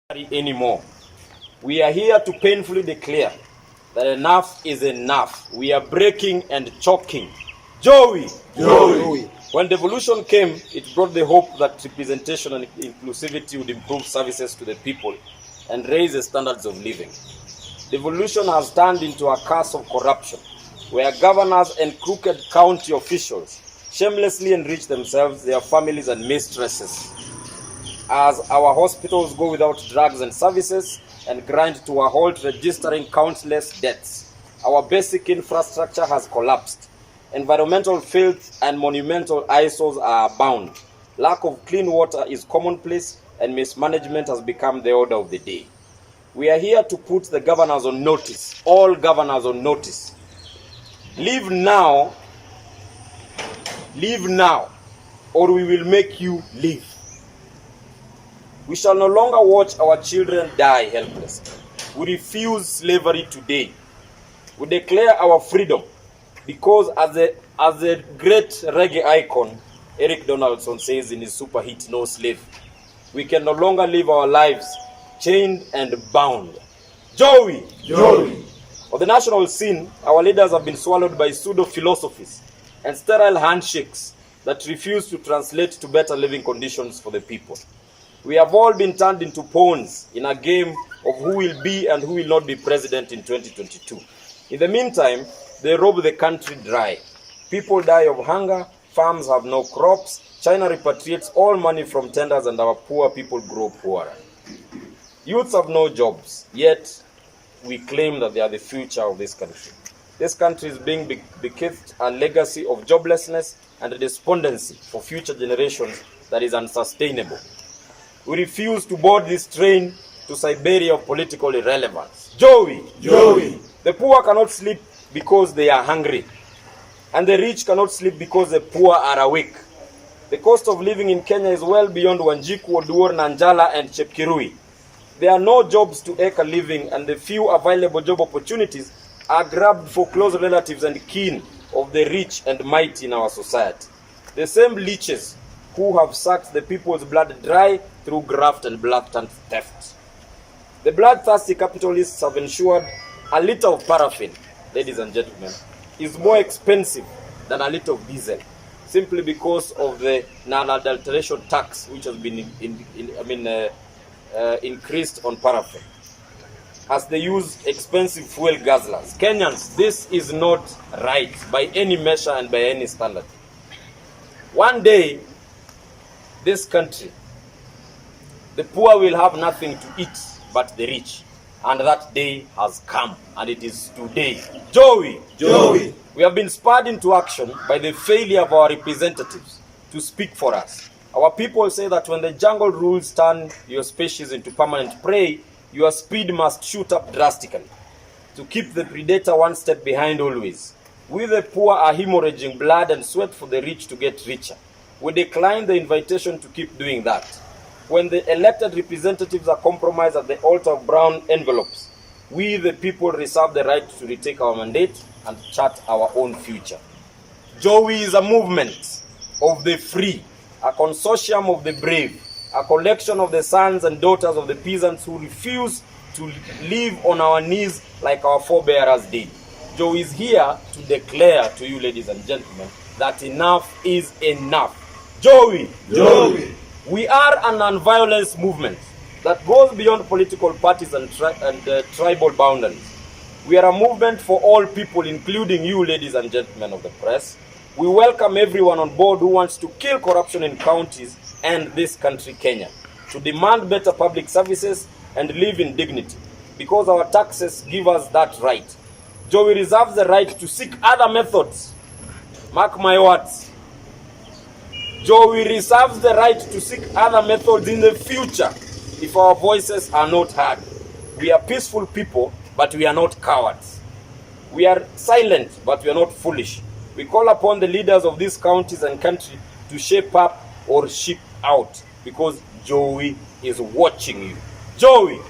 Anymore. We are here to painfully declare that enough is enough. We are breaking and choking. Joey! When devolution came, it brought the hope that representation and inclusivity would improve services to the people and raise the standards of living. Devolution has turned into a curse of corruption, where governors and crooked county officials shamelessly enrich themselves, their families, and mistresses. As our hospitals go without drugs and services and grind to a halt, registering countless deaths, our basic infrastructure has collapsed. Environmental filth and monumental eyesores are abound. Lack of clean water is commonplace, and mismanagement has become the order of the day. We are here to put the governors on notice, all governors on notice. Leave now, or we will make you leave. We shall no longer watch our children die helpless. We refuse slavery today. We declare our freedom because as a great reggae icon, Eric Donaldson says in his super hit, No Slave, we can no longer live our lives chained and bound. Joey! On the national scene, our leaders have been swallowed by pseudo-philosophies and sterile handshakes that refuse to translate to better living conditions for the people. We have all been turned into pawns in a game of who will be and who will not be president in 2022. In the meantime, they rob the country dry. People die of hunger, farms have no crops, China repatriates all money from tenders, and our poor people grow poorer. Youths have no jobs, yet we claim that they are the future of this country. This country is being bequeathed a legacy of joblessness and despondency for future generations that is unsustainable. We refuse to board this train to Siberia of political irrelevance. Joey! The poor cannot sleep because they are hungry, and the rich cannot sleep because the poor are awake. The cost of living in Kenya is well beyond Wanjiku, Oduor, Nanjala, and Chepkirui. There are no jobs to make a living, and the few available job opportunities are grabbed for close relatives and kin of the rich and mighty in our society. The same leeches who have sucked the people's blood dry through graft and blatant theft. The bloodthirsty capitalists have ensured a liter of paraffin, ladies and gentlemen, is more expensive than a liter of diesel, simply because of the non-adulteration tax which has been increased on paraffin, as they use expensive fuel guzzlers. Kenyans, this is not right by any measure and by any standard. One day, this country, the poor will have nothing to eat but the rich. And that day has come, and it is today. Joey! We have been spurred into action by the failure of our representatives to speak for us. Our people say that when the jungle rules turn your species into permanent prey, your speed must shoot up drastically to keep the predator one step behind always. We the poor are hemorrhaging blood and sweat for the rich to get richer. We decline the invitation to keep doing that. When the elected representatives are compromised at the altar of brown envelopes, we the people reserve the right to retake our mandate and chart our own future. Joey is a movement of the free, a consortium of the brave, a collection of the sons and daughters of the peasants who refuse to live on our knees like our forebears did. Joey is here to declare to you, ladies and gentlemen, that enough is enough. Joey! We are a non-violence movement that goes beyond political parties and tribal boundaries. We are a movement for all people, including you, ladies and gentlemen of the press. We welcome everyone on board who wants to kill corruption in counties and this country, Kenya, to demand better public services and live in dignity, because our taxes give us that right. Joey reserves the right to seek other methods. Mark my words. Joey reserves the right to seek other methods in the future if our voices are not heard. We are peaceful people, but we are not cowards. We are silent, but we are not foolish. We call upon the leaders of these counties and country to shape up or ship out, because Joey is watching you. Joey!